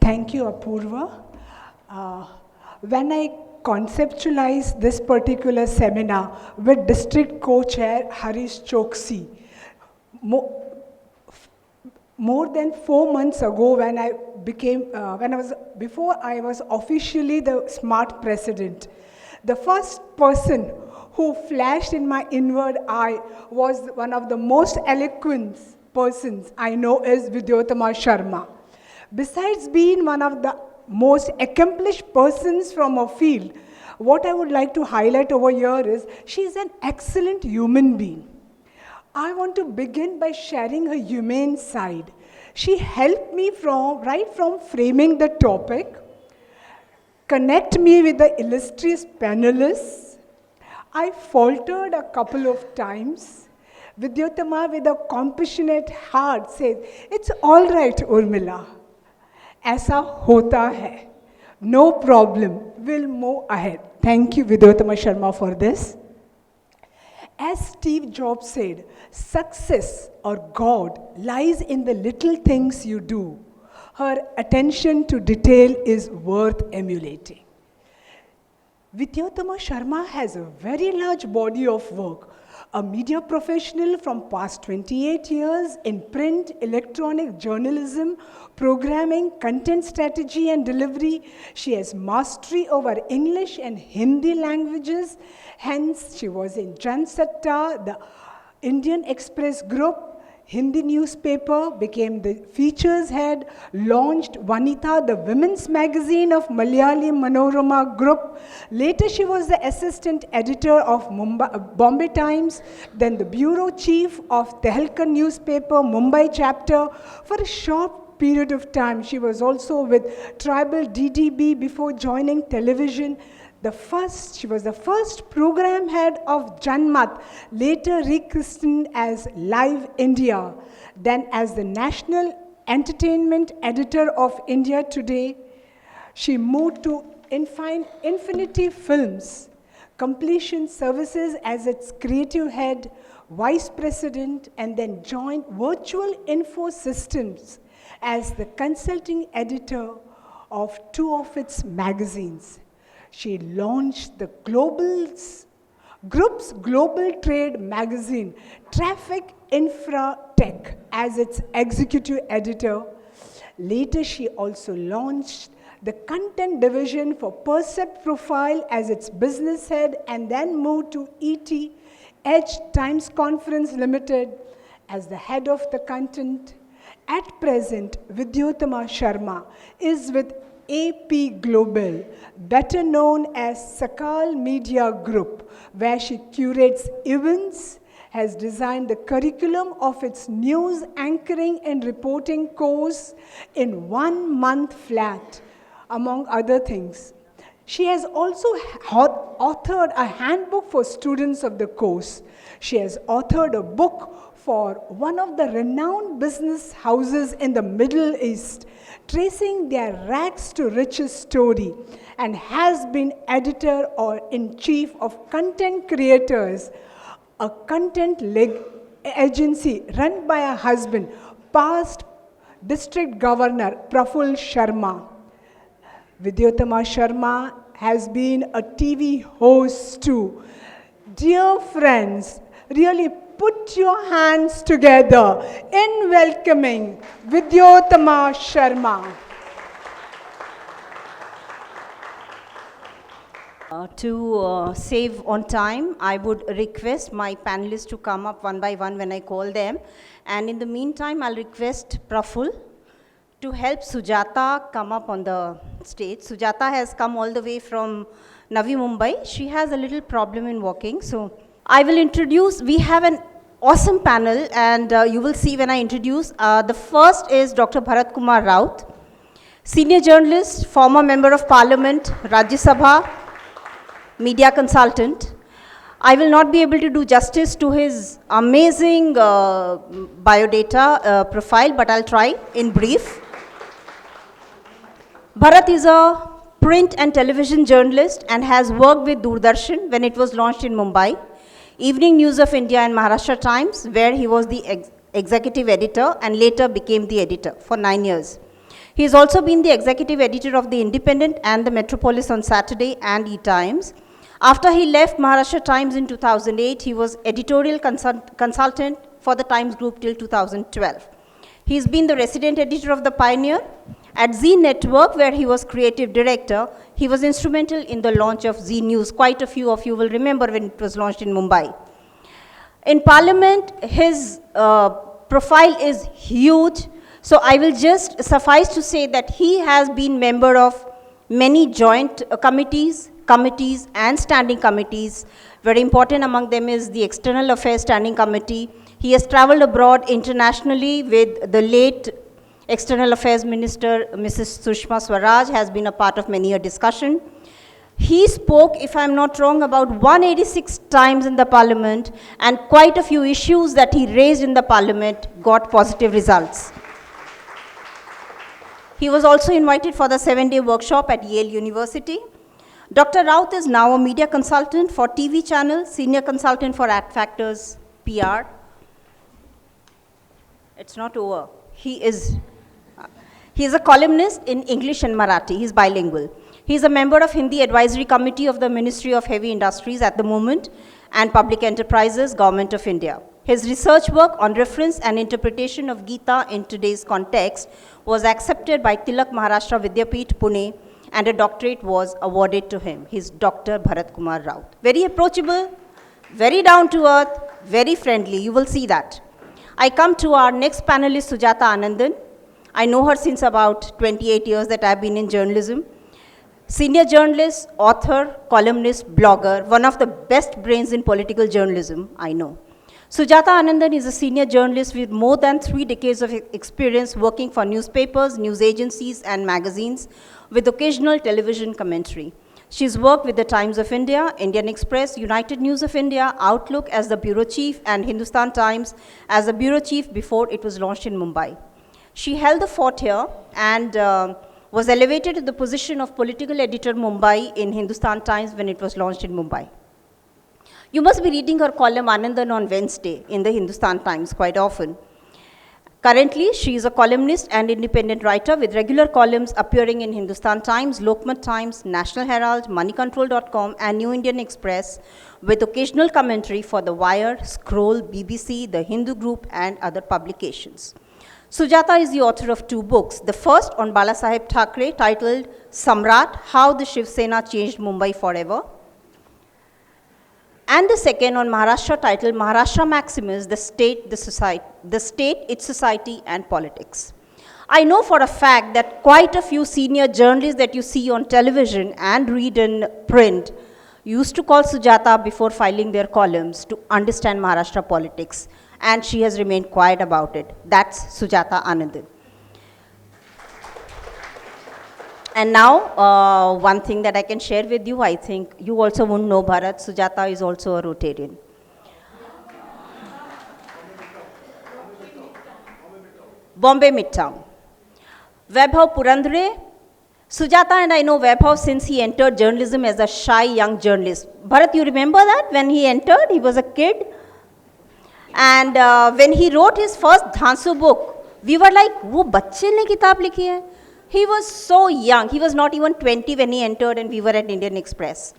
Thank you, Apurva. When I conceptualized this particular seminar with District Co-Chair Harish Choksi, more than 4 months ago, before I was officially the SMART President, the first person who flashed in my inward eye was one of the most eloquent persons I know is Vidyotama Sharma. Besides being one of the most accomplished persons from her field, what I would like to highlight over here is she is an excellent human being. I want to begin by sharing her humane side. She helped me right from framing the topic, connect me with the illustrious panelists. I faltered a couple of times. Vidyotama, with a compassionate heart, says, "It's all right, Urmila. Aisa hota hai. No problem. We'll move ahead." Thank you, Vidyotama Sharma, for this. As Steve Jobs said, success or God lies in the little things you do. Her attention to detail is worth emulating. Vidyotama Sharma has a very large body of work. A media professional from past 28 years in print, electronic journalism, programming, content strategy and delivery. She has mastery over English and Hindi languages. Hence, she was in Jansatta, the Indian Express Group, Hindi newspaper, became the features head, launched Vanita, the women's magazine of Malayali Manorama Group. Later, she was the assistant editor of Bombay Times, then the bureau chief of Tehelka newspaper, Mumbai chapter. For a short period of time, she was also with Tribal DDB before joining television. She was the first program head of Janmat, later rechristened as Live India, then as the national entertainment editor of India Today. She moved to Infinity Films, Completion Services as its creative head, vice president, and then joined Virtual Info Systems as the consulting editor of 2 of its magazines. She launched the group's global trade magazine, Traffic Infra Tech, as its executive editor. Later, she also launched the content division for Percept Profile as its business head, and then moved to Edge Times Conference Limited as the head of the content. At present, Vidyotama Sharma is with AP Global, better known as Sakal Media Group, where she curates events, has designed the curriculum of its news anchoring and reporting course in 1 month flat, among other things. She has also authored a handbook for students of the course. She has authored a book for one of the renowned business houses in the Middle East, tracing their rags to riches story, and has been editor or in chief of Content Creators, a content agency run by her husband, past district governor Praful Sharma. Vidyotama Sharma has been a TV host too. Dear friends, really put your hands together in welcoming Vidyotama Sharma. To save on time, I would request my panelists to come up one by one when I call them. And in the meantime, I'll request Praful to help Sujata come up on the stage. Sujata has come all the way from Navi Mumbai. She has a little problem in walking. So I will introduce, we have an awesome panel, and you will see when I introduce. The first is Dr. Bharat Kumar Raut, senior journalist, former member of parliament, Rajya Sabha, media consultant. I will not be able to do justice to his amazing biodata profile, but I'll try in brief. Bharat is a print and television journalist and has worked with Doordarshan when it was launched in Mumbai, Evening News of India and Maharashtra Times, where he was the executive editor and later became the editor for 9 years. He has also been the executive editor of The Independent and The Metropolis on Saturday and E-Times. After he left Maharashtra Times in 2008, he was editorial consultant for the Times Group till 2012. He's been the resident editor of The Pioneer. At Zee Network, where he was creative director, he was instrumental in the launch of Zee News. Quite a few of you will remember when it was launched in Mumbai. In Parliament, his profile is huge. So I will just suffice to say that he has been member of many joint committees and standing committees. Very important among them is the External Affairs Standing Committee. He has traveled abroad internationally with the late External Affairs Minister, Mrs. Sushma Swaraj, has been a part of many a discussion. He spoke, if I'm not wrong, about 186 times in the Parliament, and quite a few issues that he raised in the Parliament got positive results. He was also invited for the 7-day workshop at Yale University. Dr. Raut is now a media consultant for TV channels, senior consultant for Ad Factors, PR. It's not over. He is a columnist in English and Marathi. He's bilingual. He's a member of Hindi Advisory Committee of the Ministry of Heavy Industries at the moment and Public Enterprises, Government of India. His research work on reference and interpretation of Gita in today's context was accepted by Tilak Maharashtra Vidyapeeth, Pune, and a doctorate was awarded to him. He's Dr. Bharat Kumar Raut. Very approachable, very down to earth, very friendly. You will see that. I come to our next panelist, Sujata Anandan. I know her since about 28 years that I've been in journalism. Senior journalist, author, columnist, blogger, one of the best brains in political journalism, I know. Sujata Anandan is a senior journalist with more than 3 decades of experience working for newspapers, news agencies, and magazines, with occasional television commentary. She's worked with the Times of India, Indian Express, United News of India, Outlook as the bureau chief, and Hindustan Times as the bureau chief before it was launched in Mumbai. She held the fort here and was elevated to the position of political editor Mumbai in Hindustan Times when it was launched in Mumbai. You must be reading her column Anandan on Wednesday in the Hindustan Times quite often. Currently, she is a columnist and independent writer with regular columns appearing in Hindustan Times, Lokmat Times, National Herald, moneycontrol.com, and New Indian Express, with occasional commentary for The Wire, Scroll, BBC, The Hindu Group, and other publications. Sujata is the author of 2 books. The first on Balasaheb Thackeray, titled Samrat, How the Shiv Sena Changed Mumbai Forever. And the second on Maharashtra, titled Maharashtra Maximus, the State, Its Society and Politics. I know for a fact that quite a few senior journalists that you see on television and read in print used to call Sujata before filing their columns to understand Maharashtra politics, and she has remained quiet about it. That's Sujata Anandan. And now, one thing that I can share with you, I think you also won't know Bharat, Sujata is also a Rotarian. Bombay Midtown. Vaibhav Purandare. Sujata and I know Vaibhav since he entered journalism as a shy young journalist. Bharat, you remember that? When he entered, he was a kid. And when he wrote his first Dhansu book, we were like, wo bacche ne kitab likhi hai? He was so young. He was not even 20 when he entered and we were at Indian Express.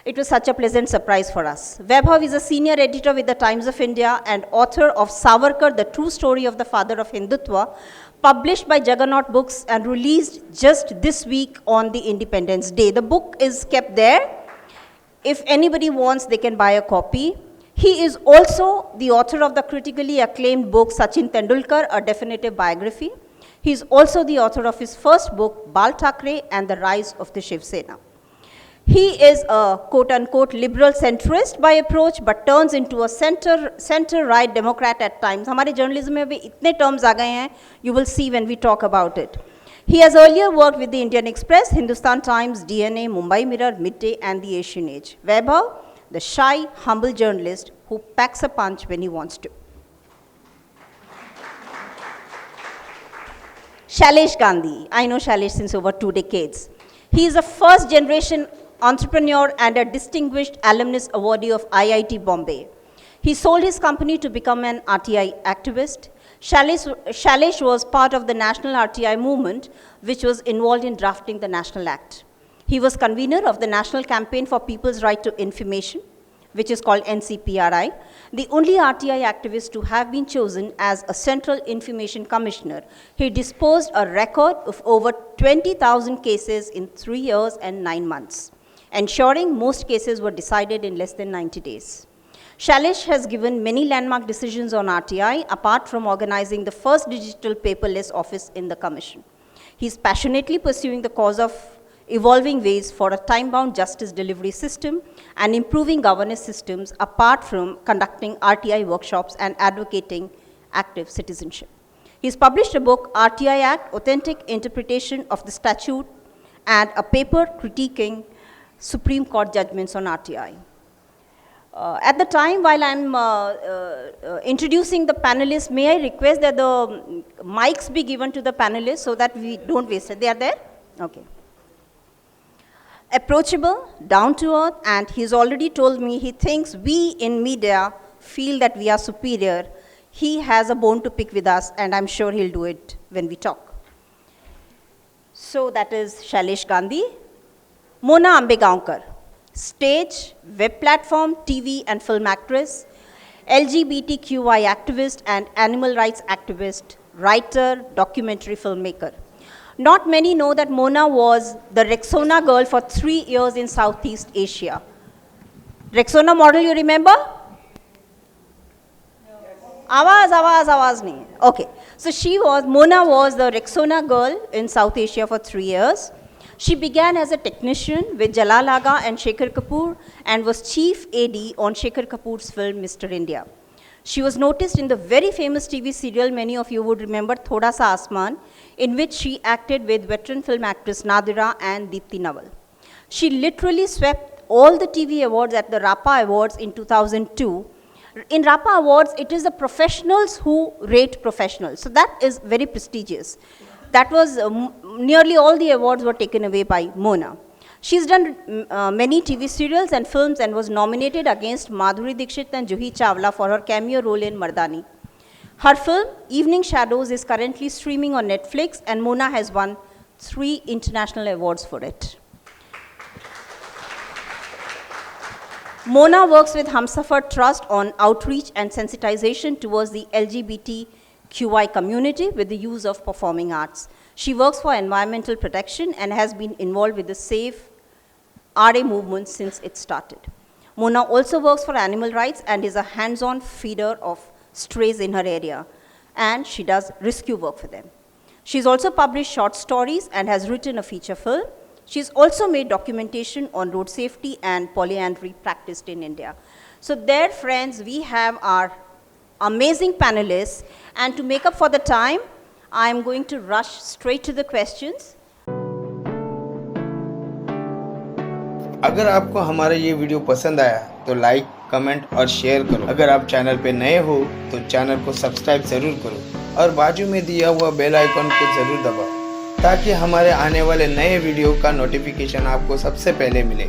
It was such a pleasant surprise for us. Vaibhav is a senior editor with the Times of India and author of Savarkar, the True Story of the Father of Hindutva, published by Juggernaut Books and released just this week on the Independence Day. The book is kept there. If anybody wants, they can buy a copy. He is also the author of the critically acclaimed book Sachin Tendulkar, a definitive biography. He is also the author of his first book, Bal Thackeray and the Rise of the Shiv Sena. He is a quote-unquote liberal centrist by approach, but turns into a center-right Democrat at times. Hamare journalism mein bhi itne terms aa gaye hain, you will see when we talk about it. He has earlier worked with the Indian Express, Hindustan Times, DNA, Mumbai Mirror, Midday, and the Asian Age. Vaibhav, the shy, humble journalist who packs a punch when he wants to. Shailesh Gandhi. I know Shailesh since over 2 decades. He is a first-generation entrepreneur and a distinguished alumnus awardee of IIT Bombay. He sold his company to become an RTI activist. Shailesh was part of the national RTI movement, which was involved in drafting the National Act. He was convener of the National Campaign for People's Right to Information, which is called NCPRI, the only RTI activist to have been chosen as a Central Information Commissioner. He disposed a record of over 20,000 cases in 3 years and 9 months, ensuring most cases were decided in less than 90 days. Shailesh has given many landmark decisions on RTI, apart from organizing the first digital paperless office in the Commission. He is passionately pursuing the cause of evolving ways for a time-bound justice delivery system and improving governance systems, apart from conducting RTI workshops and advocating active citizenship. He has published a book, RTI Act, Authentic Interpretation of the Statute, and a paper critiquing Supreme Court judgments on RTI. At the time, while I'm introducing the panelists, may I request that the mics be given to the panelists so that we don't waste it. They are there? Okay. Approachable, down to earth, and he's already told me he thinks we in media feel that we are superior. He has a bone to pick with us, and I'm sure he'll do it when we talk. So that is Shailesh Gandhi. Mona Ambegaonkar, stage, web platform, TV and film actress, LGBTQI activist and animal rights activist, writer, documentary filmmaker. Not many know that Mona was the Rexona girl for 3 years in Southeast Asia. Rexona model, you remember? Awaz nahi. Okay. So Mona was the Rexona girl in South Asia for 3 years. She began as a technician with Jalal Agha and Shekhar Kapoor and was chief AD on Shekhar Kapoor's film Mr. India. She was noticed in the very famous TV serial, many of you would remember, Thoda Sa Asman, in which she acted with veteran film actress Nadira and Deepti Nawal. She literally swept all the TV awards at the RAPA Awards in 2002. In RAPA Awards, it is the professionals who rate professionals. So that is very prestigious. That was, nearly all the awards were taken away by Mona. She's done many TV serials and films and was nominated against Madhuri Dixit and Juhi Chawla for her cameo role in Mardani. Her film, Evening Shadows, is currently streaming on Netflix, and Mona has won 3 international awards for it. Mona works with Humsafar Trust on outreach and sensitization towards the LGBTQI community with the use of performing arts. She works for environmental protection and has been involved with the Safe RA movement since it started. Mona also works for animal rights and is a hands-on feeder of strays in her area, and she does rescue work for them. She's also published short stories and has written a feature film. She's also made documentation on road safety and polyandry practiced in India. So there, friends, we have our amazing panelists, and to make up for the time, I'm going to rush straight to the questions. अगर आपको हमारा ये video पसंद आया तो like, comment और share करो। अगर आप चैनल पे नए हो तो चैनल को सब्सक्राइब जरूर करो और बाजू में दिया हुआ बेल आइकन को जरूर दबाओ ताकि हमारे आने वाले नए वीडियो का नोटिफिकेशन आपको सबसे पहले मिले।